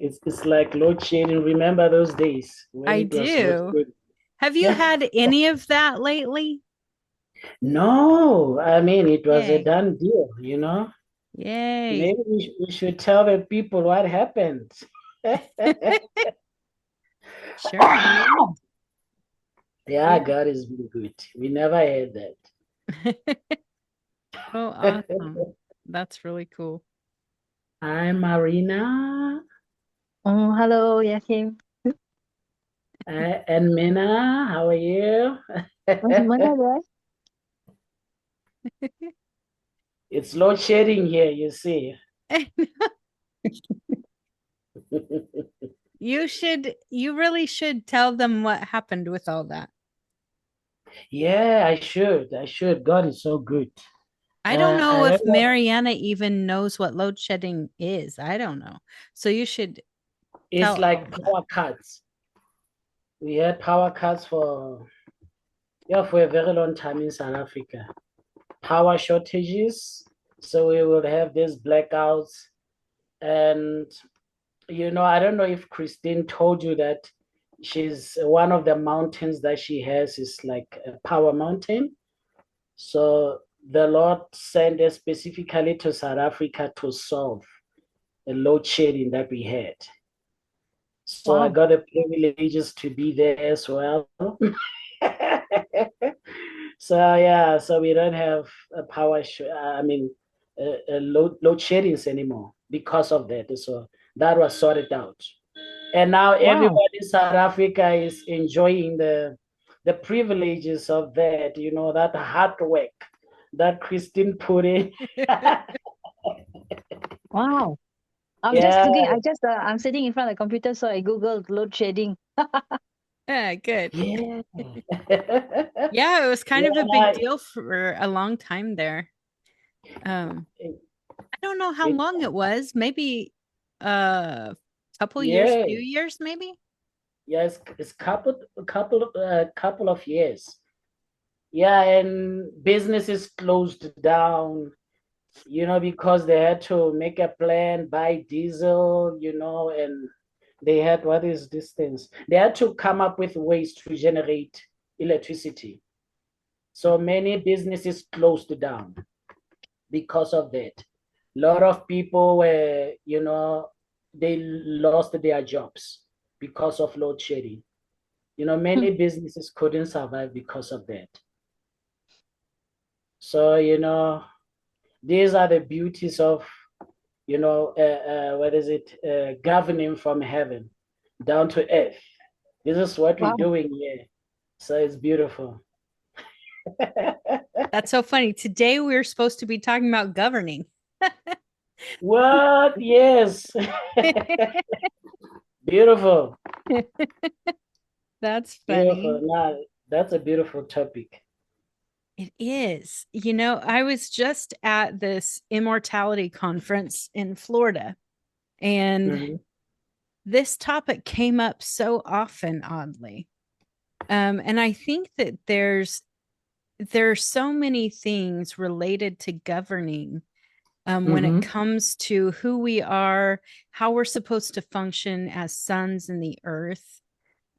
it's like load shedding. Remember those days when I it was load do. shedding? Have you Yeah. had any of that lately? No, I mean it was a Yay. done deal, you know. Yay. Maybe we should tell the people what happened. Sure. Yeah, Yeah. God is really good. We never had Oh, that. awesome. That's really cool. Hi, Marina. Oh, hello, Yakim. And Mina, how are you? Mana guys? It's load shedding here, you see. You really should tell them what happened with all that. Yeah, I should. I should. God is so good. I don't I know don't if know. Mariana even knows what load shedding is. I don't know. So you should It's tell all like of that. power cuts. We had power cuts for for a very long time in South Africa. Power shortages. So we will have these blackouts. And I don't know if Christine told you that she's one of the mountains that she has is like a power mountain. So the Lord sent us specifically to South Africa to solve the load shedding that we had. So I Wow. got the privileges to be there as well. So yeah, so we don't have a I mean, load sheddings anymore because of that. So that was sorted out, and now Wow. everybody in South Africa is enjoying the privileges of that. That hard work that Christine put in. Wow. I'm just Yeah, looking, I'm sitting in front of the computer, so I Googled load shedding. Yeah, good. yeah, Yeah, it was kind of a big yeah. deal for a long time there. Um, It, I don't know how it, long it was. Maybe a couple years, yeah, few years, maybe. yes, it's couple of years. Yeah, and businesses closed down, because they had to make a plan, buy diesel, and they had what is this things? They had to come up with ways to generate electricity. So many businesses closed down because of that. A lot of people were, they lost their jobs because of load shedding. Hmm. Many businesses couldn't survive because of that. So, these are the beauties of, what is it? Governing from heaven down to earth. This is what we're Wow. doing here. So it's beautiful. That's so funny. Today we were supposed to be talking about governing. What? Yes. Beautiful. That's Beautiful. funny. Now, that's a beautiful topic. It is. I was just at this immortality conference in Florida, and Mhm. this topic came up so often, oddly. And I think that there are so many things related to governing when it Mhm. comes to who we are, how we're supposed to function as sons in the earth,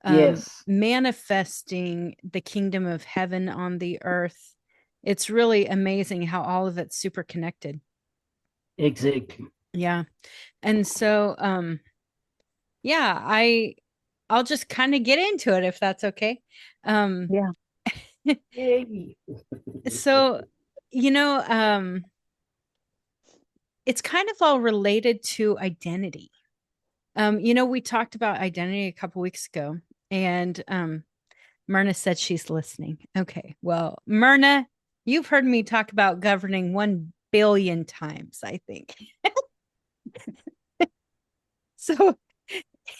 Yes, manifesting the kingdom of heaven on the earth. It's really amazing how all of it's super connected. exactly. Yeah. And so yeah, I'll just kind of get into it if that's okay. Um Yeah. Yay. so you know, it's kind of all related to identity. We talked about identity a couple weeks ago, and Myrna said she's listening. Okay, well, Myrna, you've heard me talk about governing 1 billion times, I think. So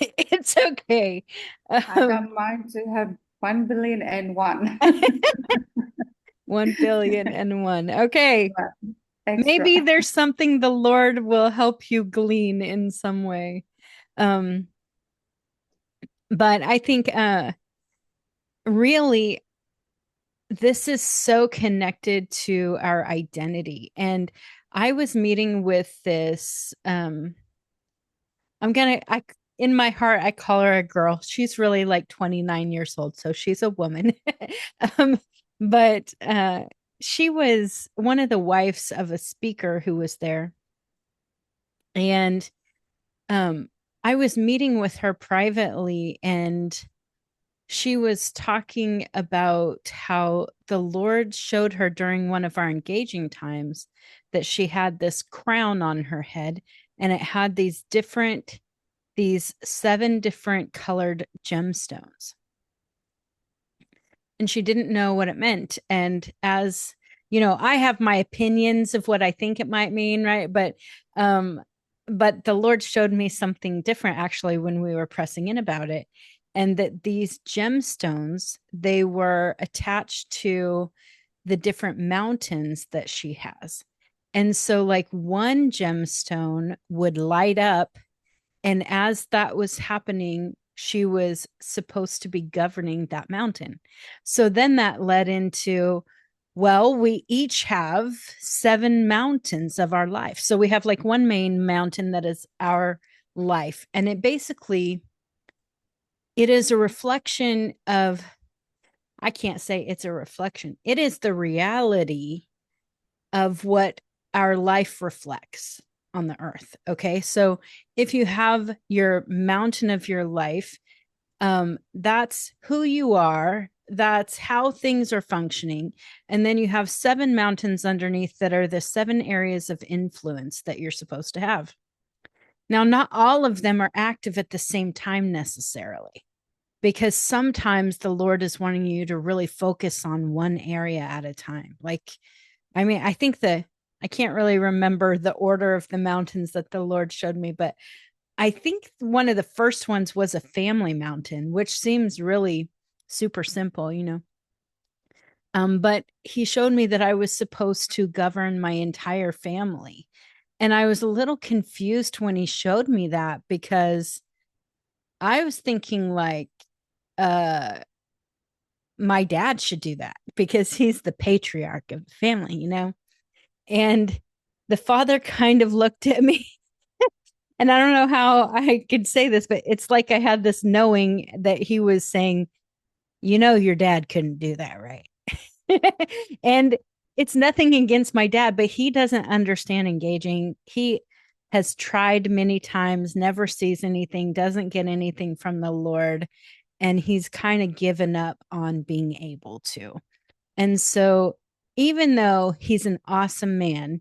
it's okay. I Um, don't mind to have 1 billion and 1 1 billion and 1. Okay, maybe extra. there's something the Lord will help you glean in some way. Um, but I think really this is so connected to our identity. And I was meeting with this in my heart, I call her a girl. She's really like 29 years old, so she's a woman. um, but she was one of the wives of a speaker who was there. And I was meeting with her privately, and she was talking about how the Lord showed her during one of our engaging times that she had this crown on her head, and it had these 7 different colored gemstones. And she didn't know what it meant. And as you know, I have my opinions of what I think it might mean, right? But the Lord showed me something different actually when we were pressing in about it. And that these gemstones, they were attached to the different mountains that she has. And so like one gemstone would light up, and as that was happening, she was supposed to be governing that mountain. So then that led into, well, we each have 7 mountains of our life. So we have like one main mountain that is our life. And it basically, it is a reflection of, I can't say it's a reflection. It is the reality of what our life reflects on the earth. Okay. So if you have your mountain of your life, that's who you are. That's how things are functioning. And then you have 7 mountains underneath that are the 7 areas of influence that you're supposed to have. Now, not all of them are active at the same time necessarily, because sometimes the Lord is wanting you to really focus on one area at a time. Like, I mean, I think I can't really remember the order of the mountains that the Lord showed me, but I think one of the first ones was a family mountain, which seems really super simple, you know. But he showed me that I was supposed to govern my entire family. And I was a little confused when he showed me that, because I was thinking like, my dad should do that because he's the patriarch of the family, you know? And the father kind of looked at me, and I don't know how I could say this, but it's like I had this knowing that he was saying, you know, your dad couldn't do that, right? And it's nothing against my dad, but he doesn't understand engaging. He has tried many times, never sees anything, doesn't get anything from the Lord. And he's kind of given up on being able to. And so, even though he's an awesome man,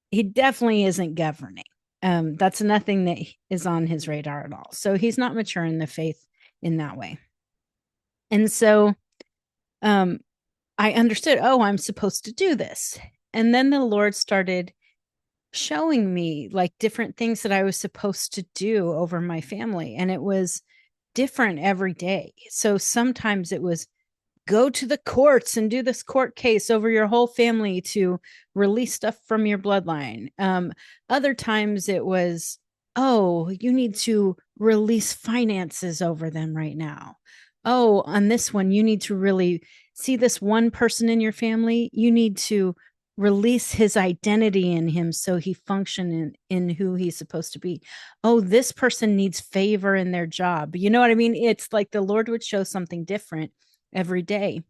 he definitely isn't governing. That's nothing that is on his radar at all. So he's not mature in the faith in that way. And so I understood, oh, I'm supposed to do this. And then the Lord started showing me like different things that I was supposed to do over my family. And it was different every day. So sometimes it was go to the courts and do this court case over your whole family to release stuff from your bloodline. Other times it was, oh, you need to release finances over them right now. Oh, on this one, you need to really see this one person in your family. You need to release his identity in him so he function in who he's supposed to be. Oh, this person needs favor in their job. You know what I mean? It's like the Lord would show something different every day.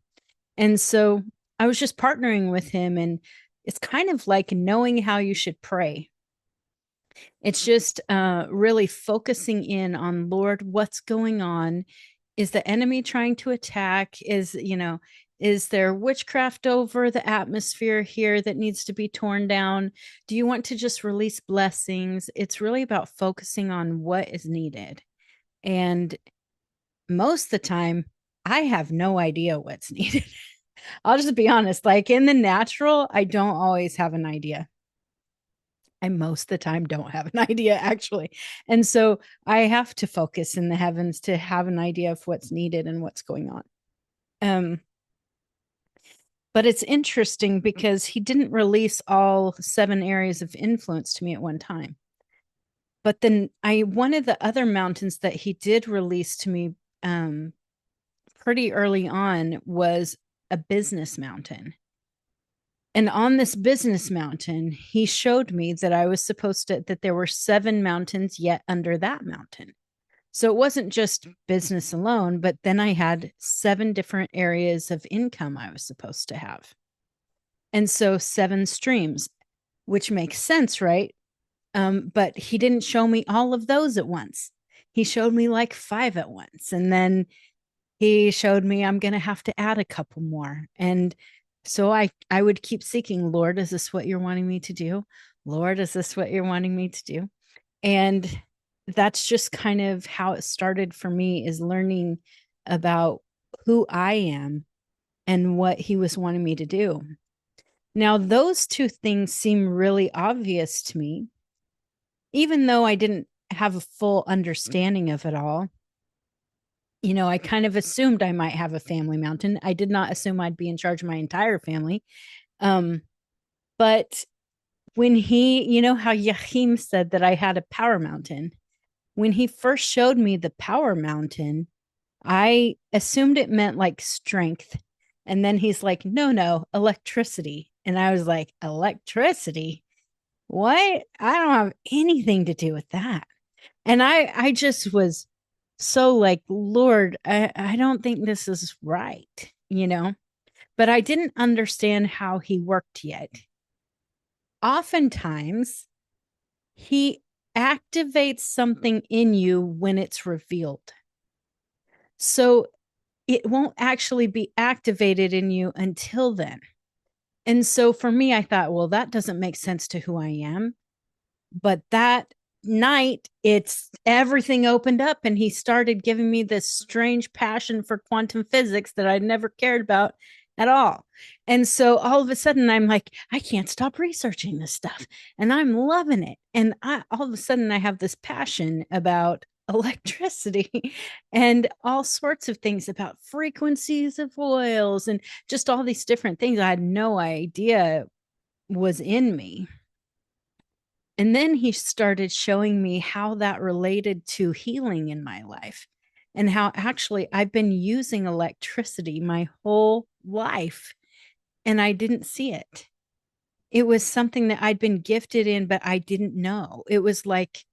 And so I was just partnering with him, and it's kind of like knowing how you should pray. It's just really focusing in on, Lord, what's going on? Is the enemy trying to attack? Is there witchcraft over the atmosphere here that needs to be torn down? Do you want to just release blessings? It's really about focusing on what is needed. And most of the time, I have no idea what's needed. I'll just be honest. Like in the natural, I don't always have an idea. I most of the time don't have an idea, actually. And so I have to focus in the heavens to have an idea of what's needed and what's going on. But it's interesting because he didn't release all 7 areas of influence to me at one time. But then one of the other mountains that he did release to me pretty early on was a business mountain. And on this business mountain, he showed me that I was supposed to, that there were 7 mountains yet under that mountain. So it wasn't just business alone, but then I had 7 different areas of income I was supposed to have. And so 7 streams, which makes sense, right? But he didn't show me all of those at once. He showed me like 5 at once. And then he showed me I'm going to have to add a couple more. And so I would keep seeking, Lord, is this what you're wanting me to do? Lord, is this what you're wanting me to do? And that's just kind of how it started for me, is learning about who I am and what he was wanting me to do. Now, those 2 things seem really obvious to me, even though I didn't have a full understanding of it all. You know, I kind of assumed I might have a family mountain. I did not assume I'd be in charge of my entire family. But when he, you know how Yahim said that I had a power mountain, when he first showed me the power mountain, I assumed it meant like strength. And then he's like, no, electricity. And I was like, electricity? What? I don't have anything to do with that. And I just was so like, Lord, I don't think this is right, you know, but I didn't understand how he worked yet. Oftentimes, he activates something in you when it's revealed. So it won't actually be activated in you until then. And so for me, I thought, well, that doesn't make sense to who I am. But that night, it's everything opened up, and he started giving me this strange passion for quantum physics that I'd never cared about at all. And so all of a sudden I'm like, I can't stop researching this stuff, and I'm loving it. And all of a sudden I have this passion about electricity and all sorts of things, about frequencies of oils and just all these different things I had no idea was in me. And then he started showing me how that related to healing in my life, and how actually I've been using electricity my whole life and I didn't see it. It was something that I'd been gifted in, but I didn't know. It was like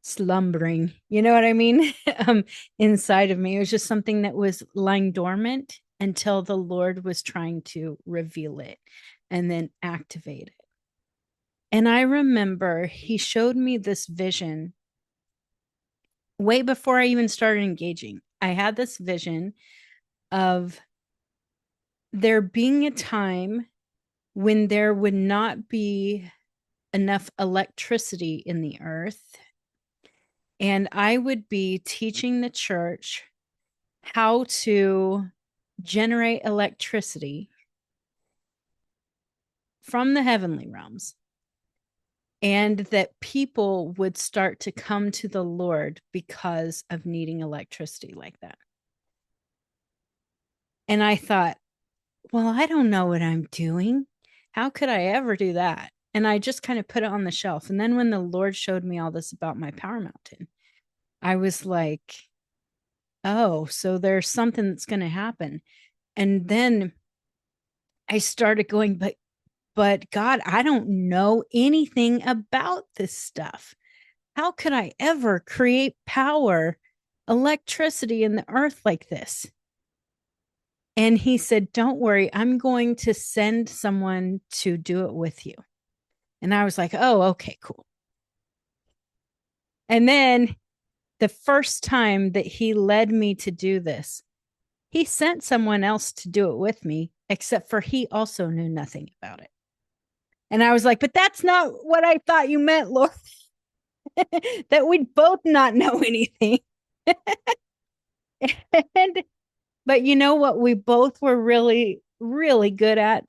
slumbering, you know what I mean? Inside of me. It was just something that was lying dormant until the Lord was trying to reveal it and then activate it. And I remember he showed me this vision way before I even started engaging. I had this vision of there being a time when there would not be enough electricity in the earth, and I would be teaching the church how to generate electricity from the heavenly realms, and that people would start to come to the Lord because of needing electricity like that. And I thought, well, I don't know what I'm doing. How could I ever do that? And I just kind of put it on the shelf. And then when the Lord showed me all this about my power mountain, I was like, oh, so there's something that's going to happen. And then I started going, but God, I don't know anything about this stuff. How could I ever create power, electricity in the earth like this? And he said, don't worry, I'm going to send someone to do it with you. And I was like, oh, okay, cool. And then the first time that he led me to do this, he sent someone else to do it with me, except for he also knew nothing about it. And I was like, but that's not what I thought you meant, Lord. That we'd both not know anything. But you know what we both were really, really good at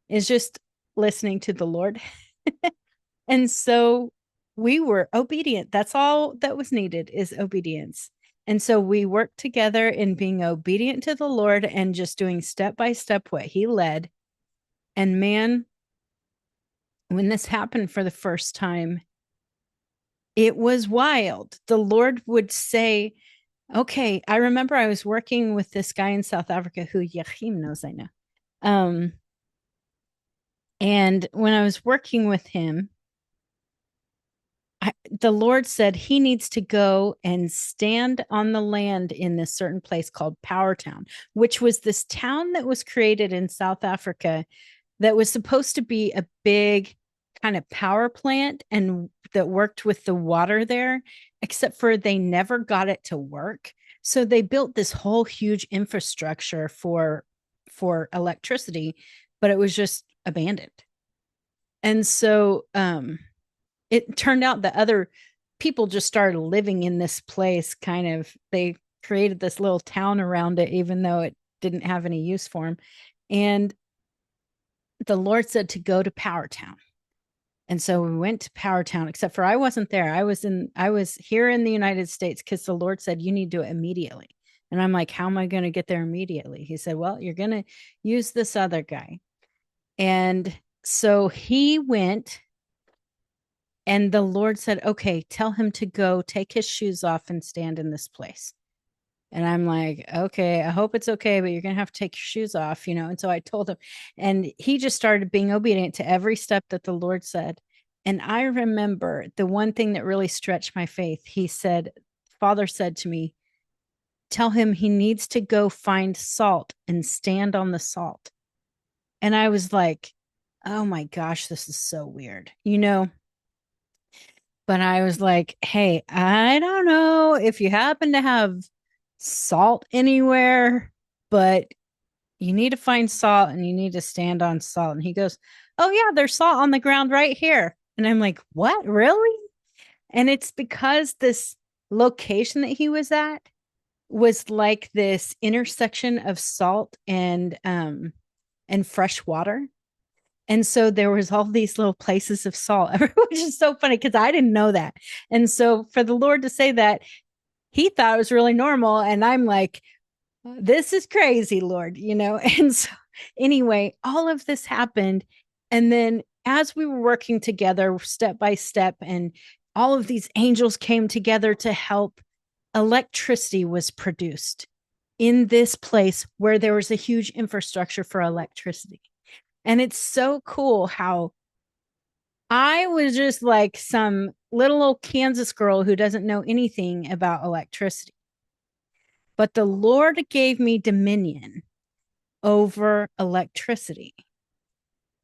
is just listening to the Lord. And so we were obedient. That's all that was needed, is obedience. And so we worked together in being obedient to the Lord and just doing step by step what he led. And man, when this happened for the first time, it was wild. The Lord would say, okay, I remember I was working with this guy in South Africa who Yachim knows, I know. And when I was working with him, the Lord said he needs to go and stand on the land in this certain place called Power Town, which was this town that was created in South Africa that was supposed to be a big kind of power plant and that worked with the water there, except for they never got it to work. So they built this whole huge infrastructure for electricity, but it was just abandoned. And so it turned out that other people just started living in this place. Kind of, they created this little town around it, even though it didn't have any use for them. And the Lord said to go to Power Town. And so we went to Power Town, except for I wasn't there. I was here in the United States because the Lord said, you need to do it immediately. And I'm like, how am I going to get there immediately? He said, well, you're going to use this other guy. And so he went, and the Lord said, okay, tell him to go take his shoes off and stand in this place. And I'm like, okay, I hope it's okay, but you're going to have to take your shoes off, you know? And so I told him, and he just started being obedient to every step that the Lord said. And I remember the one thing that really stretched my faith. He said, Father said to me, tell him he needs to go find salt and stand on the salt. And I was like, oh my gosh, this is so weird, you know? But I was like, hey, I don't know if you happen to have salt anywhere, but you need to find salt and you need to stand on salt. And he goes, oh, yeah, there's salt on the ground right here. And I'm like, what, really? And it's because this location that he was at was like this intersection of salt and fresh water. And so there was all these little places of salt, which is so funny because I didn't know that. And so for the Lord to say that, he thought it was really normal. And I'm like, this is crazy, Lord, you know? And so anyway, all of this happened. And then as we were working together step by step, and all of these angels came together to help, electricity was produced in this place where there was a huge infrastructure for electricity. And it's so cool how I was just like some little old Kansas girl who doesn't know anything about electricity. But the Lord gave me dominion over electricity.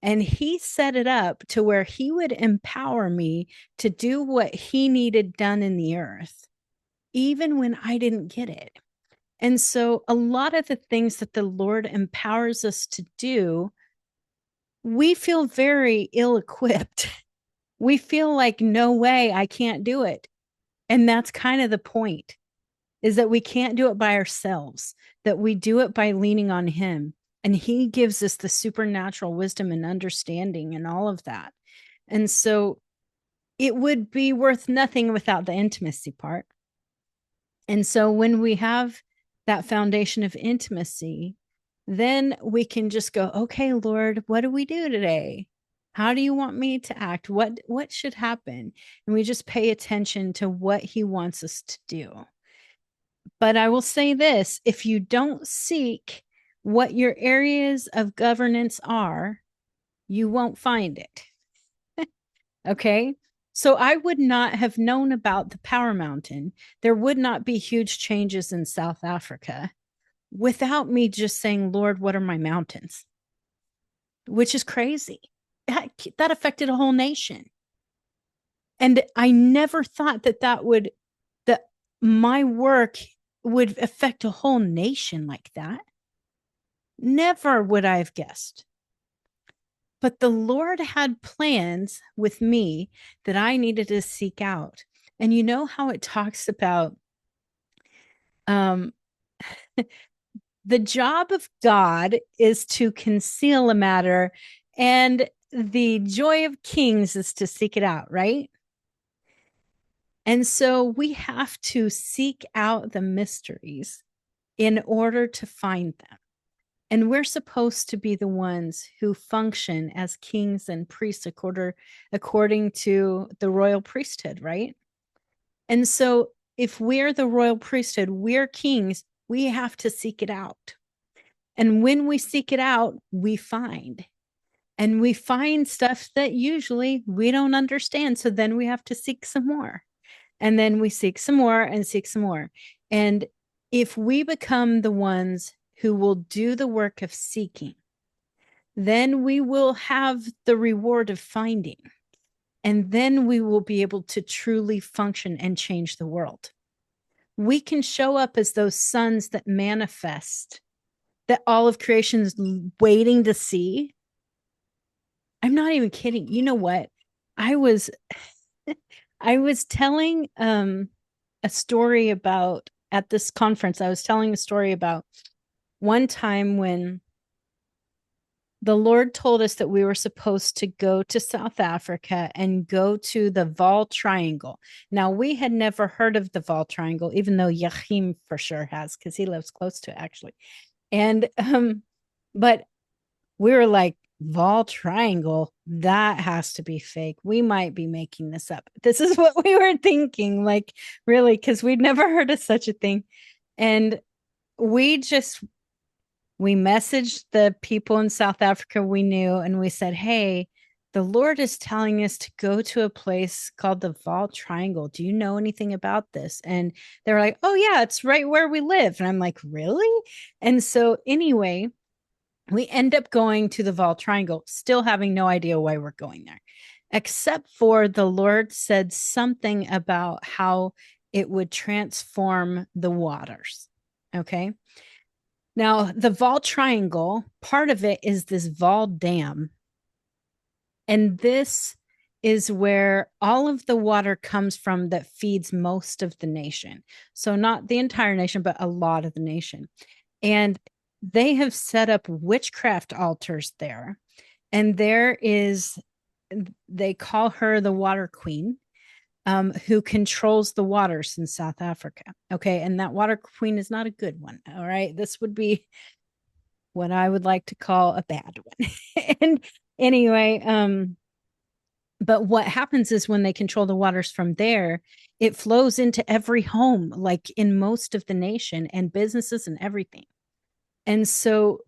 And he set it up to where he would empower me to do what he needed done in the earth, even when I didn't get it. And so a lot of the things that the Lord empowers us to do, we feel very ill-equipped. We feel like, no way, I can't do it. And that's kind of the point, is that we can't do it by ourselves, that we do it by leaning on him. And he gives us the supernatural wisdom and understanding and all of that. And so it would be worth nothing without the intimacy part. And so when we have that foundation of intimacy, then we can just go, okay, Lord, what do we do today? How do you want me to act? What should happen? And we just pay attention to what he wants us to do. But I will say this, if you don't seek what your areas of governance are, you won't find it. Okay? So I would not have known about the Power Mountain. There would not be huge changes in South Africa without me just saying, Lord, what are my mountains? Which is crazy. That affected a whole nation. And I never thought that my work would affect a whole nation like that. Never would I have guessed. But the Lord had plans with me that I needed to seek out. And you know how it talks about the job of God is to conceal a matter, and the joy of kings is to seek it out, right? And so we have to seek out the mysteries in order to find them. And we're supposed to be the ones who function as kings and priests according to the royal priesthood, right? And so if we're the royal priesthood, we're kings, we have to seek it out. And when we seek it out, we find. And we find stuff that usually we don't understand. So then we have to seek some more. And then we seek some more and seek some more. And if we become the ones who will do the work of seeking, then we will have the reward of finding. And then we will be able to truly function and change the world. We can show up as those sons that manifest, that all of creation is waiting to see. I'm not even kidding. You know what? I was telling a story about, at this conference, I was telling a story about one time when the Lord told us that we were supposed to go to South Africa and go to the Vaal Triangle. Now, we had never heard of the Vaal Triangle, even though Yachim for sure has, because he lives close to it, actually. And but we were like, Vaal Triangle, that has to be fake. We might be making this up. This is what we were thinking, like, really, because we'd never heard of such a thing. And we messaged the people in South Africa we knew, and we said, hey, the Lord is telling us to go to a place called the Vaal Triangle. Do you know anything about this? And they were like, oh yeah, it's right where we live. And I'm like, really? And so anyway, we end up going to the Vaal Triangle, still having no idea why we're going there, except for the Lord said something about how it would transform the waters. Okay. Now, the Vaal Triangle, part of it is this Vaal Dam. And this is where all of the water comes from that feeds most of the nation. So not the entire nation, but a lot of the nation. And they have set up witchcraft altars there. And there is, they call her the Water Queen, who controls the waters in South Africa. Okay. And that Water Queen is not a good one. All right. This would be what I would like to call a bad one. And anyway, but what happens is when they control the waters from there, it flows into every home, like in most of the nation, and businesses and everything. And so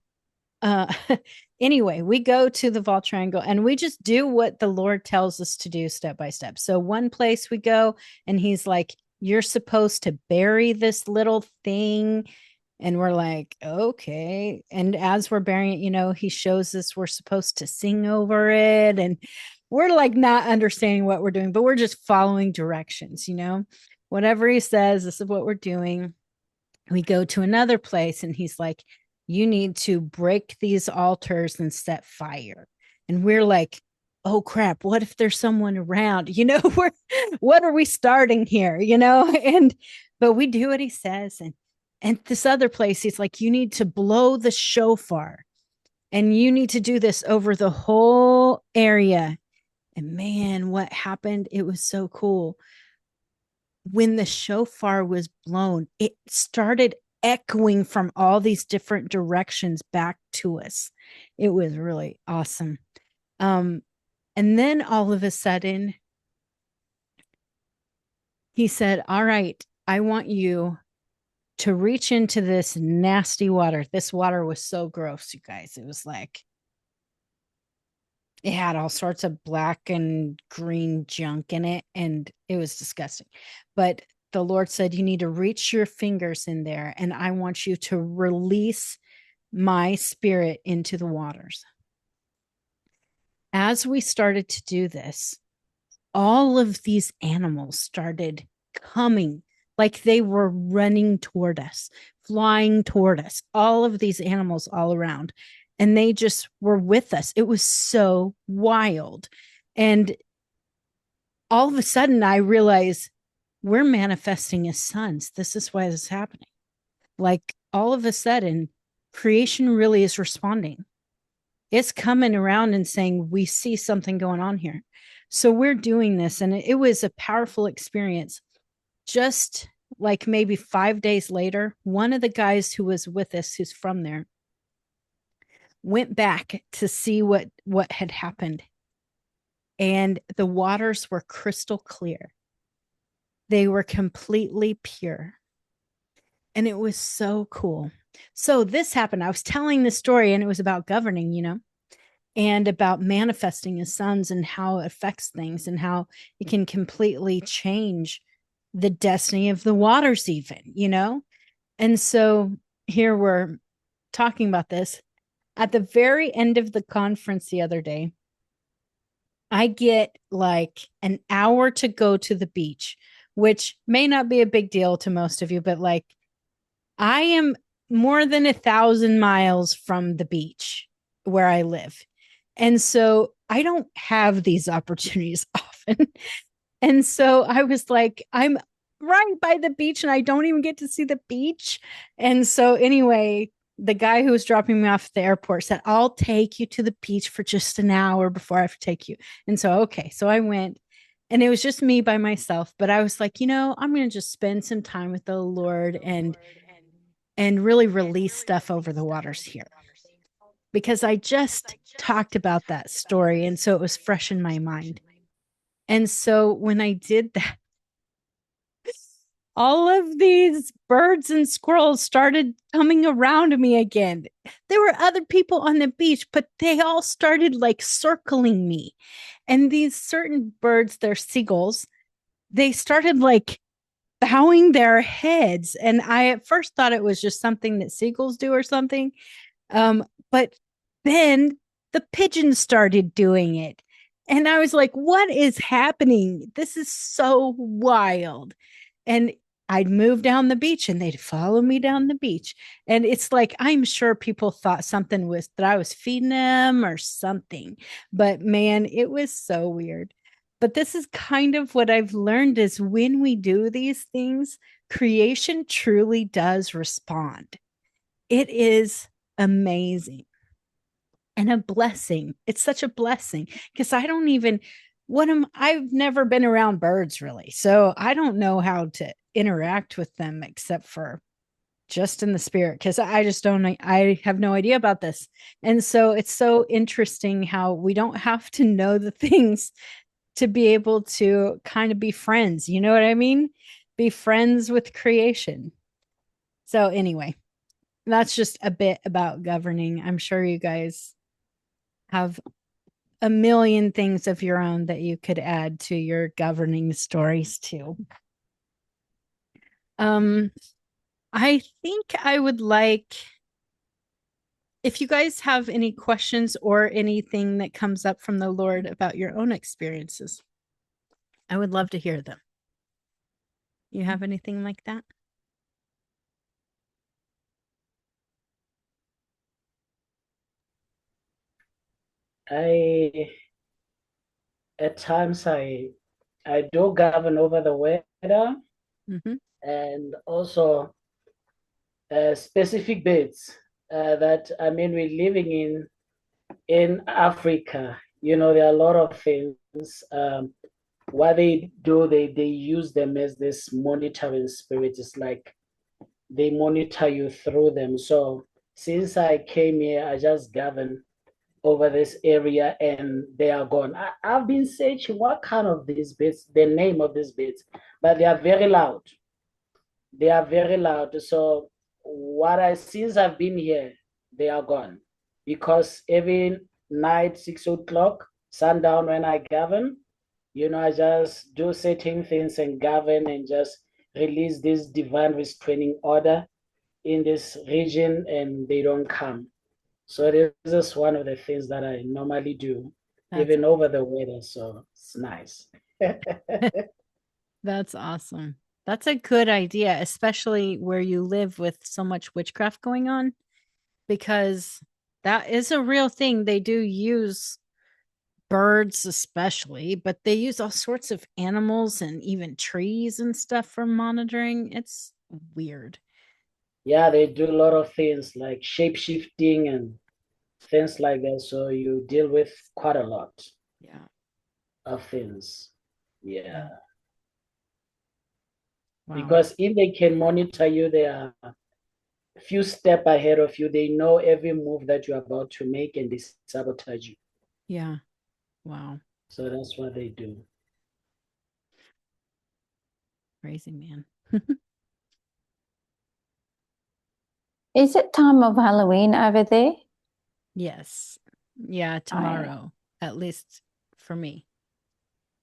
anyway, we go to the Vaal Triangle and we just do what the Lord tells us to do step by step. So one place we go and he's like, you're supposed to bury this little thing. And we're like, okay. And as we're burying it, you know, he shows us we're supposed to sing over it. And we're like not understanding what we're doing, but we're just following directions, you know, whatever he says, this is what we're doing. We go to another place and he's like, you need to break these altars and set fire. And we're like, oh crap, what if there's someone around? You know, what are we starting here? You know, but we do what he says. And this other place, he's like, you need to blow the shofar and you need to do this over the whole area. And man, what happened? It was so cool. When the shofar was blown, it started echoing from all these different directions back to us. It was really awesome. And then all of a sudden, he said, all right, I want you to reach into this nasty water. This water was so gross, you guys. It was like, it had all sorts of black and green junk in it, and it was disgusting. But the Lord said, you need to reach your fingers in there, and I want you to release my spirit into the waters. As we started to do this, all of these animals started coming like they were running toward us, flying toward us, all of these animals all around. And they just were with us. It was so wild. And all of a sudden, I realized we're manifesting as sons. This is why this is happening. Like all of a sudden, creation really is responding. It's coming around and saying, we see something going on here. So we're doing this. And it was a powerful experience. Just like maybe 5 days later, one of the guys who was with us, who's from there, went back to see what had happened. And the waters were crystal clear. They were completely pure. And it was so cool. So this happened. I was telling this story and it was about governing, and about manifesting his sons and how it affects things and how it can completely change the destiny of the waters, even. And so here we're talking about this. At the very end of the conference the other day, I get like an hour to go to the beach, which may not be a big deal to most of you, but like I am more than 1,000 miles from the beach where I live. And so I don't have these opportunities often. And so I was like, I'm right by the beach and I don't even get to see the beach. And so, anyway, the guy who was dropping me off at the airport said, I'll take you to the beach for just an hour before I have to take you. And so, okay. So I went and it was just me by myself. But I was like, I'm going to just spend some time with the Lord and really release stuff over the waters here because I just talked about that story. And so it was fresh in my mind. And so when I did that, all of these birds and squirrels started coming around me again. There were other people on the beach, but they all started like circling me. And these certain birds, they're seagulls, they started like bowing their heads. And I at first thought it was just something that seagulls do or something. But then the pigeons started doing it. And I was like, what is happening? This is so wild. And I'd move down the beach and they'd follow me down the beach. And it's like, I'm sure people thought something was that I was feeding them or something. But man, it was so weird. But this is kind of what I've learned is when we do these things, creation truly does respond. It is amazing and a blessing. It's such a blessing because I don't even I've never been around birds really. So I don't know how to interact with them except for just in the spirit because I just don't I have no idea about this. And so it's so interesting how we don't have to know the things to be able to kind of be friends. You know what I mean? Be friends with creation. So anyway, that's just a bit about governing. I'm sure you guys have a million things of your own that you could add to your governing stories too. I think I would like if you guys have any questions or anything that comes up from the Lord about your own experiences. I would love to hear them. You have anything like that? At times I do govern over the weather Mm-hmm. and also specific birds that we're living in Africa. There are a lot of things. What they do, they use them as this monitoring spirit. It's like they monitor you through them. So since I came here, I just govern over this area and they are gone. I've been searching what kind of these bits, the name of these bits, but they are very loud. They are very loud. So since I've been here, they are gone. Because every night, 6 o'clock, sundown when I govern, I just do certain things and govern and just release this divine restraining order in this region and they don't come. So this is one of the things that I normally do, even over the weather. So it's nice. That's awesome. That's a good idea, especially where you live with so much witchcraft going on, because that is a real thing. They do use birds, especially, but they use all sorts of animals and even trees and stuff for monitoring. It's weird. Yeah, they do a lot of things like shape shifting and things like that. So you deal with quite a lot of things. Yeah. Wow. Because if they can monitor you, they are a few steps ahead of you. They know every move that you're about to make and they sabotage you. Yeah. Wow. So that's what they do. Crazy, man. Is it time of Halloween over there? Yes. Yeah, tomorrow, at least for me.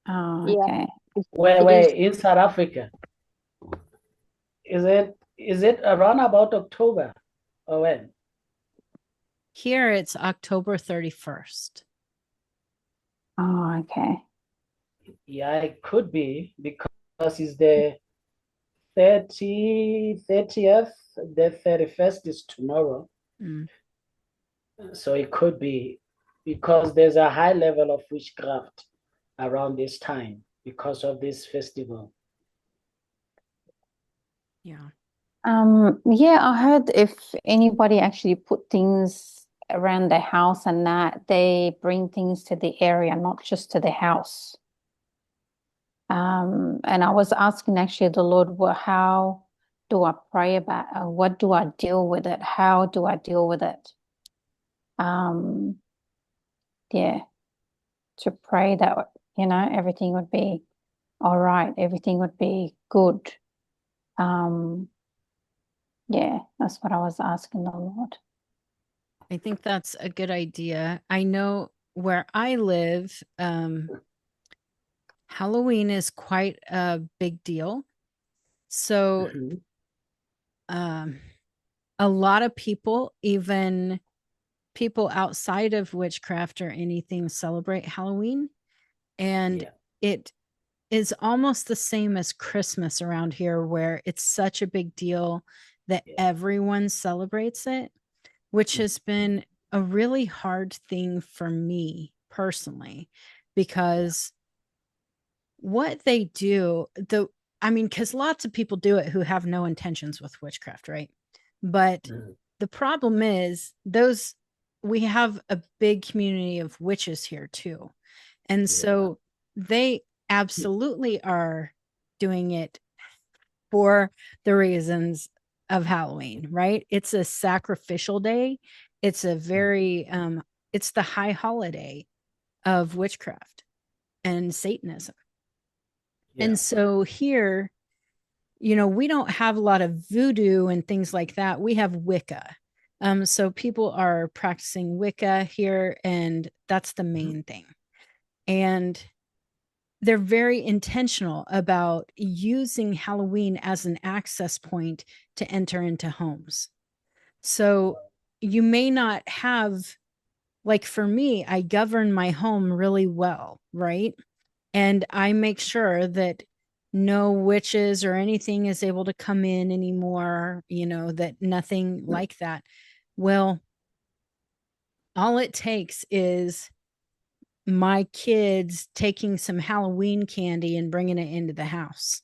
Oh, Yeah, okay. Where is. in South Africa? Is it around about October or when? Here it's October 31st. Oh, okay. Yeah, it could be because it's the 30th, the 31st is tomorrow. Mm. So it could be because there's a high level of witchcraft around this time because of this festival. Yeah. Yeah, I heard if anybody actually put things around their house and that, they bring things to the area, not just to the house. And I was asking actually the Lord, well, how do I pray about what do I deal with it? How do I deal with it? Um, yeah, to pray that, everything would be all right, everything would be good. Um, yeah, that's what I was asking the Lord. I think that's a good idea. I know where I live, Halloween is quite a big deal. So, Mhm. a lot of people, even people outside of witchcraft or anything, celebrate Halloween. And Yeah. it is almost the same as Christmas around here, where it's such a big deal that Yeah. everyone celebrates it, which has been a really hard thing for me personally, because what they do, because lots of people do it who have no intentions with witchcraft, right? But Mhm. the problem is we have a big community of witches here too. And Yeah. so they absolutely are doing it for the reasons of Halloween, right? It's a sacrificial day. It's a very it's the high holiday of witchcraft and Satanism. Yeah. And so here, we don't have a lot of voodoo and things like that. We have Wicca. So people are practicing Wicca here, and that's the main thing. And they're very intentional about using Halloween as an access point to enter into homes. So you may not have, like for me, I govern my home really well, right? And I make sure that no witches or anything is able to come in anymore, that nothing like that. Well, all it takes is my kids taking some Halloween candy and bringing it into the house.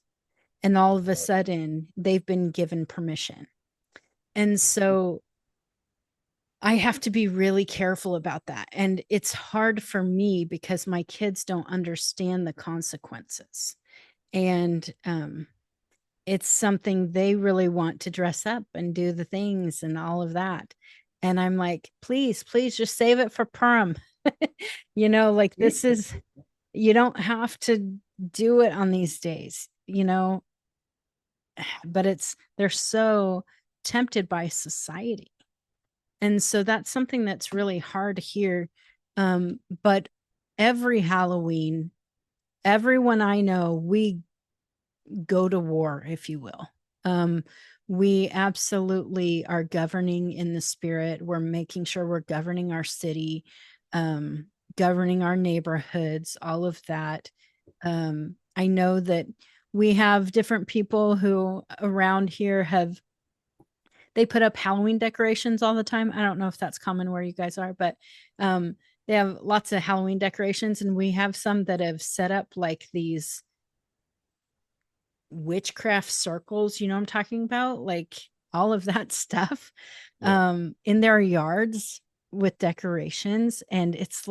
And all of a sudden, they've been given permission. And so I have to be really careful about that. And it's hard for me because my kids don't understand the consequences. And it's something they really want to dress up and do the things and all of that. And I'm like, please, please just save it for Purim. Like this is, you don't have to do it on these days, but they're so tempted by society. And so that's something that's really hard here. But every Halloween, everyone I know, we go to war, if you will. We absolutely are governing in the spirit. We're making sure we're governing our city, governing our neighborhoods, all of that. I know that we have different people who around here they put up Halloween decorations all the time. I don't know if that's common where you guys are, but they have lots of Halloween decorations, and we have some that have set up like these witchcraft circles, I'm talking about, like all of that stuff in their yards with decorations. And it's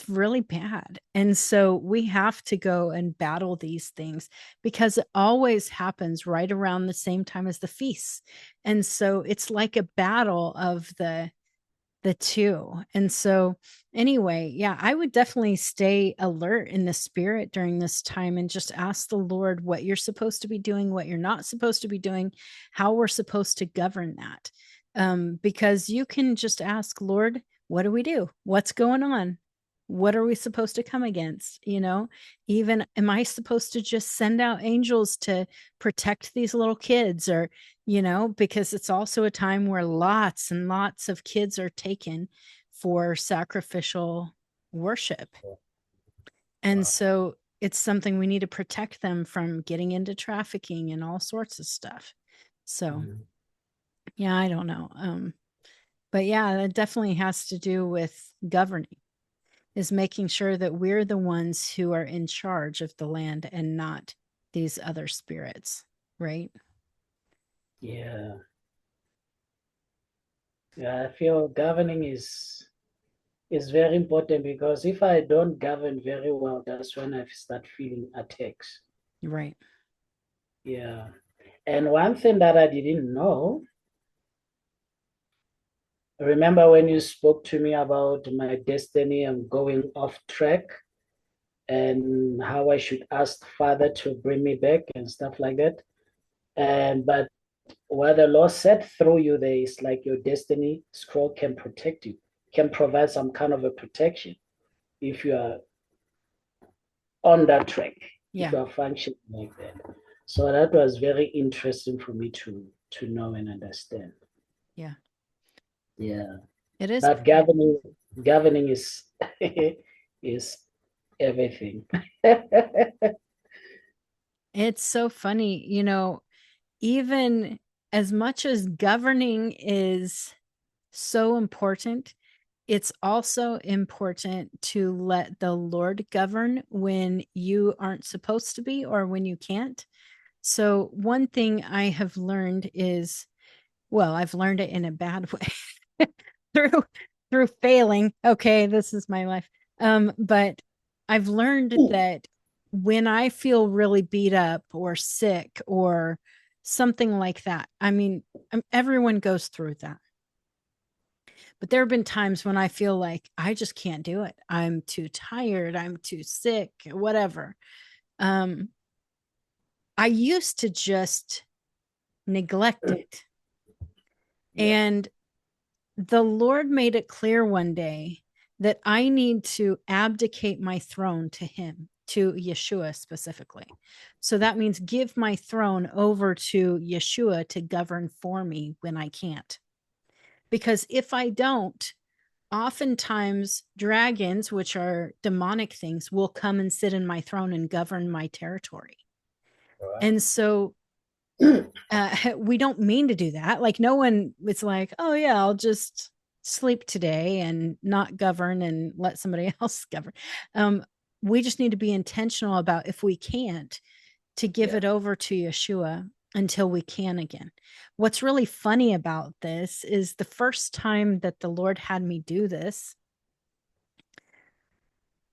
really bad. And so we have to go and battle these things because it always happens right around the same time as the feasts. And so it's like a battle of the the two. And so anyway, yeah, I would definitely stay alert in the spirit during this time and just ask the Lord what you're supposed to be doing, what you're not supposed to be doing, how we're supposed to govern that. Because you can just ask, Lord, what do we do? What's going on? What are we supposed to come against? You know, even am I supposed to just send out angels to protect these little kids? Or, you know, because it's also a time where lots and lots of kids are taken for sacrificial worship. And Wow. so it's something we need to protect them from getting into trafficking and all sorts of stuff. So, yeah, I don't know. But yeah, that definitely has to do with governing, is making sure that we're the ones who are in charge of the land and not these other spirits, right? Yeah. Yeah, I feel governing is very important, because if I don't govern very well, that's when I start feeling attacks. Right. Yeah. And one thing that I didn't know, remember when you spoke to me about my destiny and going off track, and how I should ask Father to bring me back and stuff like that. And but what the Lord said through you there is like your destiny scroll can protect you, can provide some kind of a protection if you are on that track, Yeah. if you are functioning like that. So that was very interesting for me to know and understand. Yeah. Yeah. It is. But governing is is everything. It's so funny, you know, even as much as governing is so important, it's also important to let the Lord govern when you aren't supposed to be or when you can't. So, one thing I have learned is, well, I've learned it in a bad way through failing. Okay, this is my life. But I've learned that when I feel really beat up or sick or something like that, I mean, everyone goes through that. But there have been times when I feel like I just can't do it. I'm too tired, I'm too sick, whatever. I used to just neglect it. Yeah. And the Lord made it clear one day that I need to abdicate my throne to him, to Yeshua specifically. So that means give my throne over to Yeshua to govern for me when I can't. Because if I don't, oftentimes dragons, which are demonic things, will come and sit in my throne and govern my territory. Wow. And so we don't mean to do that. Like, no one, it's like, oh yeah, I'll just sleep today and not govern and let somebody else govern. We just need to be intentional about, if we can't, to give it over to Yeshua until we can again. What's really funny about this is the first time that the Lord had me do this,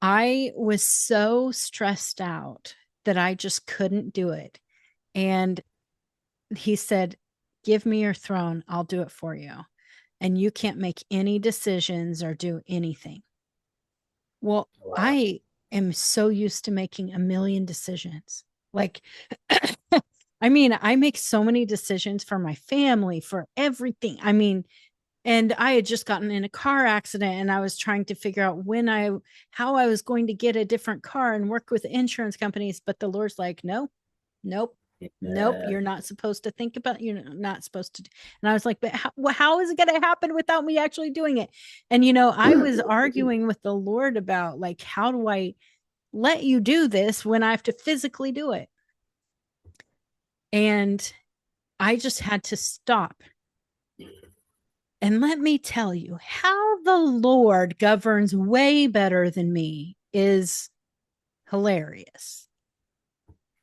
I was so stressed out that I just couldn't do it. And he said, give me your throne. I'll do it for you. And you can't make any decisions or do anything. Well, Wow. I am so used to making a million decisions. Like, I mean, I make so many decisions for my family, for everything. I mean, and I had just gotten in a car accident and I was trying to figure out how I was going to get a different car and work with insurance companies. But the Lord's like, nope, you're not supposed to think about, you're not supposed to. And I was like, but how is it going to happen without me actually doing it? And, you know, I was arguing with the Lord about, like, how do I let you do this when I have to physically do it? And I just had to stop. And let me tell you, how the Lord governs way better than me is hilarious.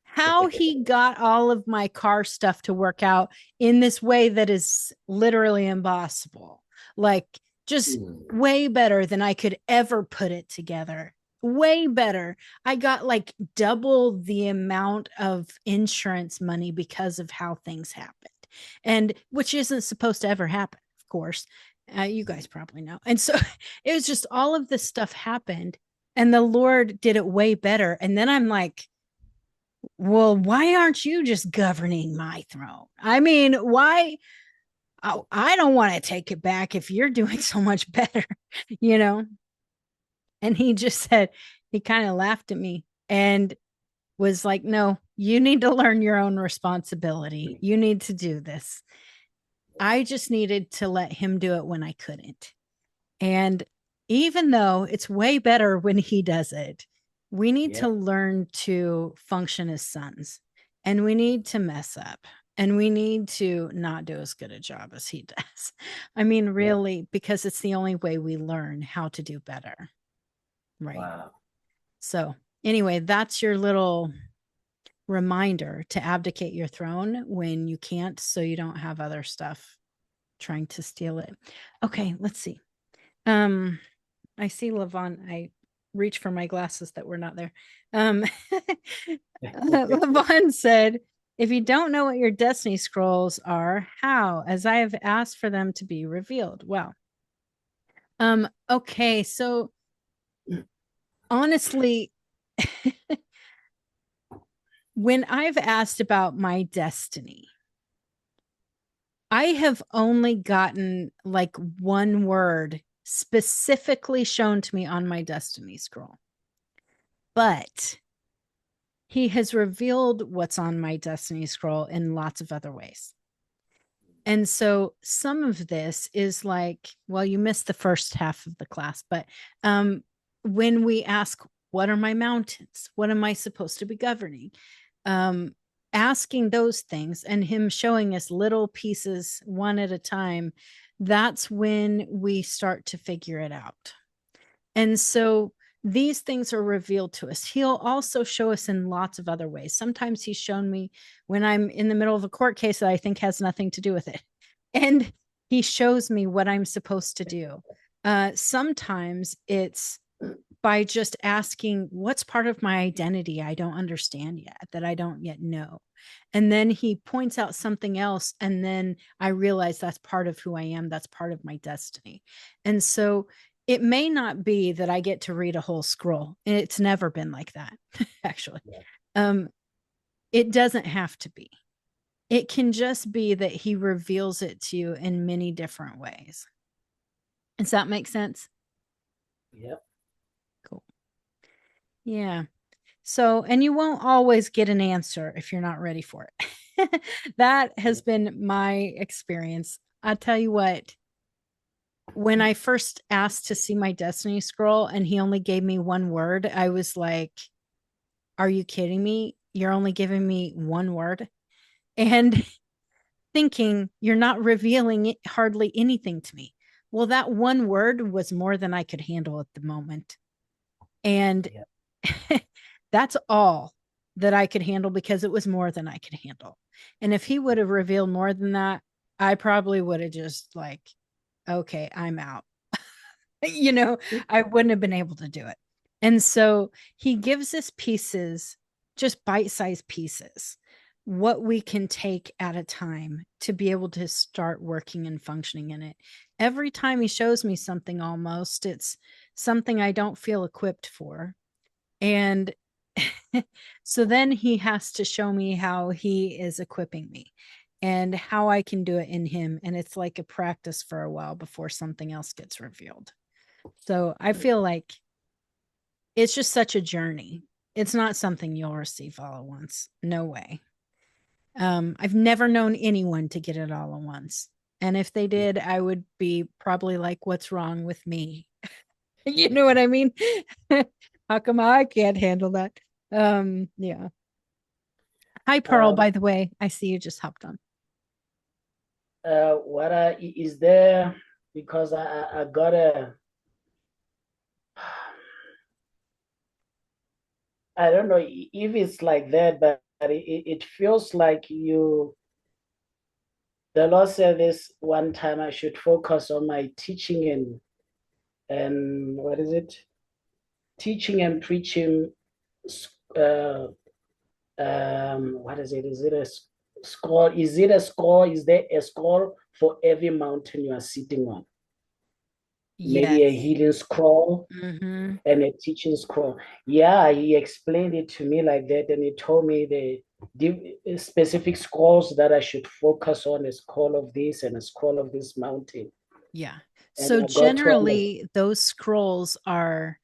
How he got all of my car stuff to work out in this way that is literally impossible. Like, just way better than I could ever put it together. Way better. I got like double the amount of insurance money because of how things happened, and which isn't supposed to ever happen, of course. You guys probably know. And so it was just all of this stuff happened, and the Lord did it way better. And then I'm like, well, why aren't you just governing my throne? I mean, why? I don't want to take it back if you're doing so much better, you know? And he just said, he kind of laughed at me and was like, no, you need to learn your own responsibility. You need to do this. I just needed to let him do it when I couldn't. And even though it's way better when he does it, we need to learn to function as sons, and we need to mess up, and we need to not do as good a job as he does. I mean, really, because it's the only way we learn how to do better. Right. Wow. So anyway, that's your little reminder to abdicate your throne when you can't, so you don't have other stuff trying to steal it. Okay, let's see. I see Levon. I reached for my glasses that were not there. Levon said, if you don't know what your destiny scrolls are, how? As I have asked for them to be revealed. Well, okay, so honestly, when I've asked about my destiny, I have only gotten like one word specifically shown to me on my destiny scroll. But he has revealed what's on my destiny scroll in lots of other ways. And so some of this is like, well, you missed the first half of the class, but when we ask, what are my mountains? What am I supposed to be governing? Asking those things and him showing us little pieces one at a time, that's when we start to figure it out. And so these things are revealed to us. He'll also show us in lots of other ways. Sometimes he's shown me when I'm in the middle of a court case that I think has nothing to do with it. And he shows me what I'm supposed to do. Sometimes it's by just asking, what's part of my identity I don't understand yet, that I don't yet know. And then he points out something else. And then I realize that's part of who I am. That's part of my destiny. And so it may not be that I get to read a whole scroll. It's never been like that, actually. It doesn't have to be. It can just be that he reveals it to you in many different ways. Does that make sense? Yep. Cool. Yeah. So, and you won't always get an answer if you're not ready for it. That has been my experience. I tell you what, when I first asked to see my destiny scroll and he only gave me one word, I was like, are you kidding me? You're only giving me one word? And thinking, you're not revealing hardly anything to me. Well, that one word was more than I could handle at the moment. And that's all that I could handle, because it was more than I could handle. And if he would have revealed more than that, I probably would have just like, okay, I'm out. You know, I wouldn't have been able to do it. And so he gives us pieces, just bite-sized pieces, what we can take at a time to be able to start working and functioning in it. Every time he shows me something, almost, it's something I don't feel equipped for. And so then he has to show me how he is equipping me and how I can do it in him. And it's like a practice for a while before something else gets revealed. So I feel like it's just such a journey. It's not something you'll receive all at once. No way. I've never known anyone to get it all at once. And if they did, I would be probably like, what's wrong with me? You know what I mean? How come I can't handle that? Yeah. Hi, Pearl, by the way. I see you just hopped on. What is there? Because I got a, I don't know if it's like that, but it feels like the Lord said this one time, I should focus on my teaching and what is it? Teaching and preaching, what is it? Is it a score? Is it a score? Is there a score for every mountain you are sitting on? maybe a Yes. healing scroll Mm-hmm. and a teaching scroll. Yeah, he explained it to me like that, and he told me the specific scrolls that I should focus on, a scroll of this and a scroll of this mountain. Yeah. And So I got to understand. generally those scrolls are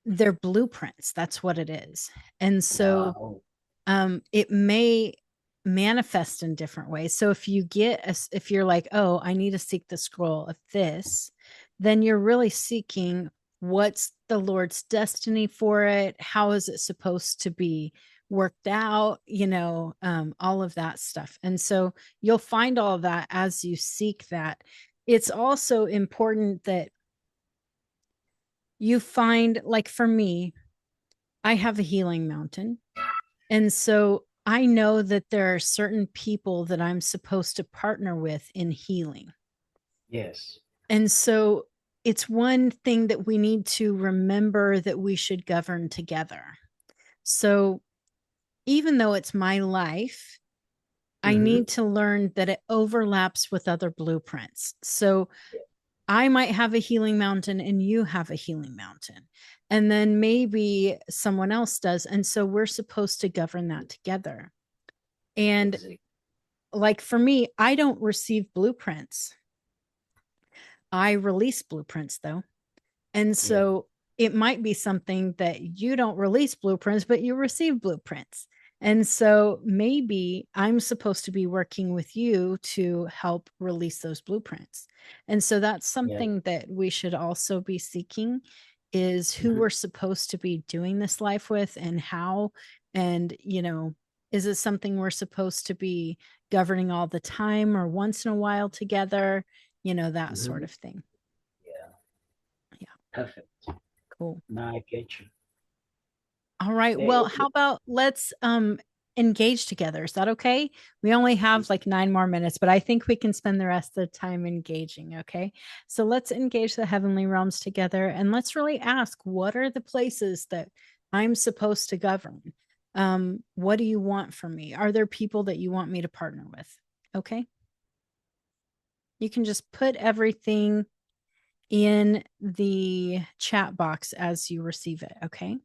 they're blueprints. That's what it is. And so Wow. it may manifest in different ways. So if you're like, oh, I need to seek the scroll of this, then you're really seeking what's the Lord's destiny for it? How is it supposed to be worked out? All of that stuff. And so you'll find all of that as you seek that. It's also important that you find, like for me, I have a healing mountain. And so I know that there are certain people that I'm supposed to partner with in healing. Yes. And so it's one thing that we need to remember that we should govern together. So even though it's my life, I need to learn that it overlaps with other blueprints. So I might have a healing mountain and you have a healing mountain. And then maybe someone else does. And so we're supposed to govern that together. And like for me, I don't receive blueprints. I release blueprints though. And so it might be something that you don't release blueprints, but you receive blueprints. And so maybe I'm supposed to be working with you to help release those blueprints. And so that's Yeah. something that we should also be seeking is who we're supposed to be doing this life with and how. And, is it something we're supposed to be governing all the time or once in a while together? That sort of thing. Yeah. Perfect. Cool. Now I get you. All right. Well, how about let's engage together? Is that okay? We only have like 9 more minutes, but I think we can spend the rest of the time engaging. Okay. So let's engage the heavenly realms together and let's really ask, what are the places that I'm supposed to govern? What do you want from me? Are there people that you want me to partner with? Okay. You can just put everything in the chat box as you receive it. Okay.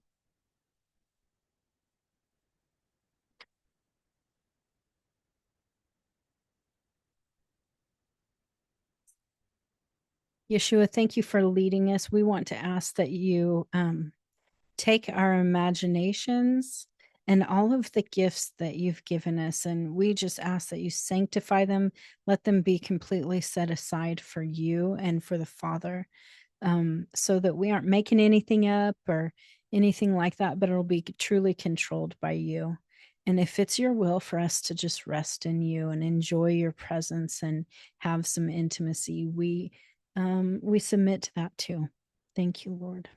Yeshua, thank you for leading us. We want to ask that you take our imaginations and all of the gifts that you've given us, and we just ask that you sanctify them, let them be completely set aside for you and for the Father, so that we aren't making anything up or anything like that, but it'll be truly controlled by you. And if it's your will for us to just rest in you and enjoy your presence and have some intimacy, we submit to that too. Thank you, Lord.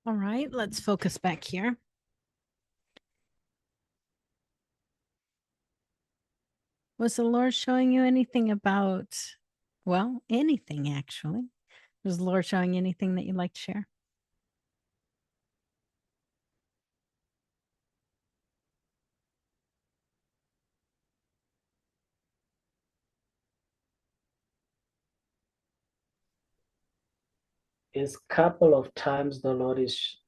All right, let's focus back here. Was the Lord showing you anything about, well, anything actually? Was the Lord showing you anything that you'd like to share? It's a couple of times the Lord is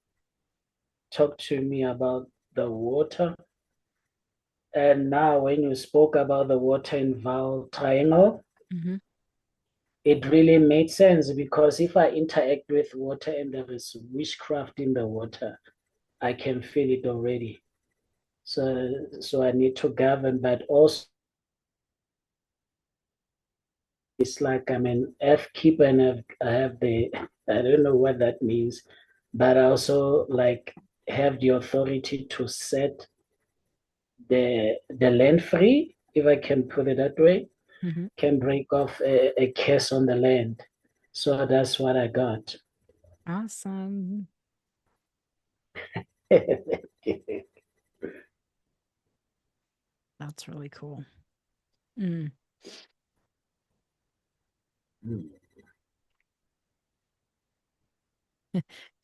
talked to me about the water. And now when you spoke about the water in Val Triangle, Mm-hmm. it really made sense, because if I interact with water and there is witchcraft in the water, I can feel it already. So I need to govern, but also it's like I'm an earth keeper and I have the, I don't know what that means, but I also like have the authority to set the land free, if I can put it that way, Mm-hmm. can break off a curse on the land. So that's what I got. Awesome. That's really cool. Mm.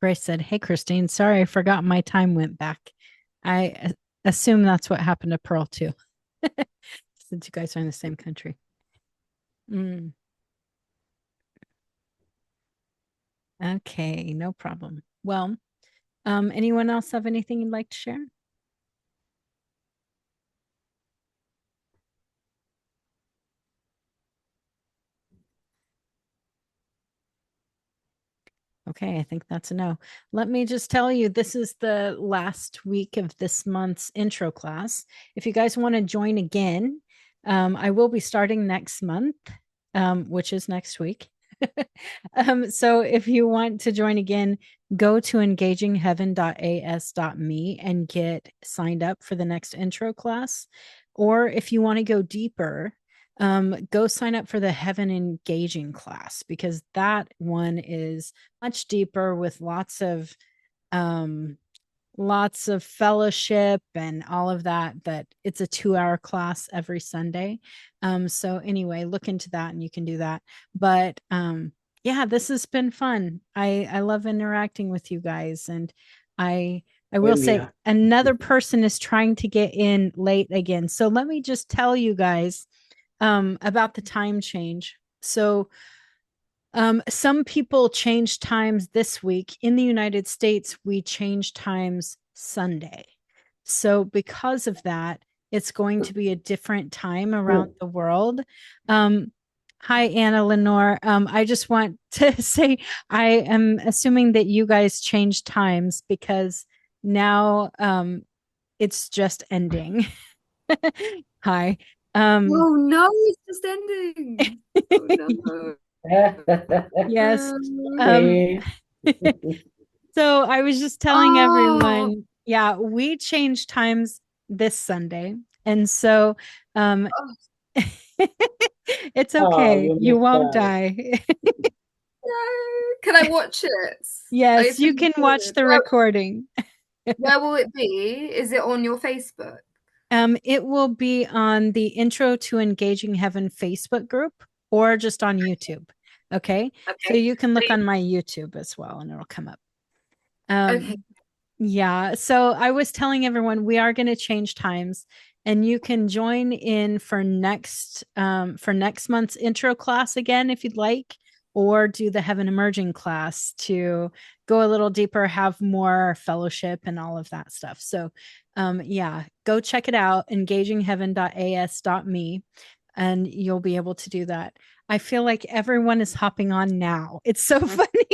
Grace said, "Hey, Christine, sorry, I forgot my time went back." I assume that's what happened to Pearl too, since you guys are in the same country. Mm. Okay, no problem. Well, anyone else have anything you'd like to share? Okay, I think that's a no. Let me just tell you, this is the last week of this month's intro class. If you guys want to join again, I will be starting next month, which is next week. So if you want to join again, go to engagingheaven.as.me and get signed up for the next intro class. Or if you want to go deeper, go sign up for the Heaven Engaging class, because that one is much deeper with lots of fellowship and all of that. That it's a 2-hour class every Sunday. So anyway, look into that and you can do that. But yeah, this has been fun. I love interacting with you guys, and I will say Yeah. another person is trying to get in late again. So let me just tell you guys about the time change. So some people changed times this week. In the United States, we changed times Sunday. So because of that, it's going to be a different time around the world. Hi, Anna Lenore. I just want to say I am assuming that you guys changed times, because now it's just ending. Hi. Oh no, it's just ending. Oh no. Yes. Hey. So I was just telling Oh. everyone, yeah, we changed times this Sunday. And so it's Oh, okay. you You missed won't out. die. No. Can I watch it? Yes, you It's can watch recorded. the recording. Where will it be? Is it on your Facebook? It will be on the Intro to Engaging Heaven Facebook group, or just on YouTube. Okay. So Okay. you can look on my YouTube as well and it'll come up. Okay. Yeah. So I was telling everyone we are going to change times, and you can join in for next month's intro class again if you'd like, or do the Heaven Emerging class to go a little deeper, have more fellowship and all of that stuff. So yeah, go check it out, engagingheaven.as.me, and you'll be able to do that. I feel like everyone is hopping on now. It's so funny.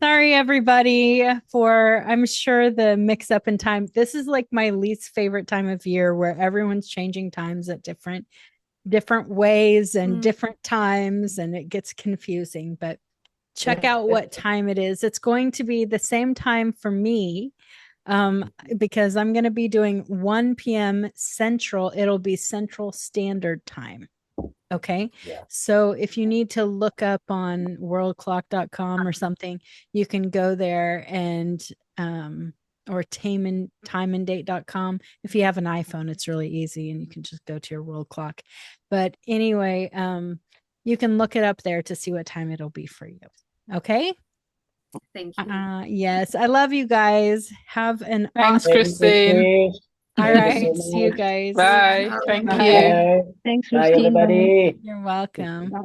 Sorry, everybody, for I'm sure the mix up in time. This is like my least favorite time of year, where everyone's changing times at different ways and different times, and it gets confusing. But check out what time it is. It's going to be the same time for me, because I'm going to be doing 1 p.m. Central. It'll be Central Standard Time. Okay. Yeah. So if you need to look up on worldclock.com or something, you can go there and or timeanddate.com. If you have an iPhone, it's really easy and you can just go to your world clock. But anyway, you can look it up there to see what time it'll be for you. Okay. Thank you. Yes. I love you guys. Have an Thanks, awesome. Thank you, Christine. Chris. All Thank you right. so See you much. guys. Bye. Thank you. Bye. Thanks, Bye, Christine. Bye. everybody. You're welcome. Bye.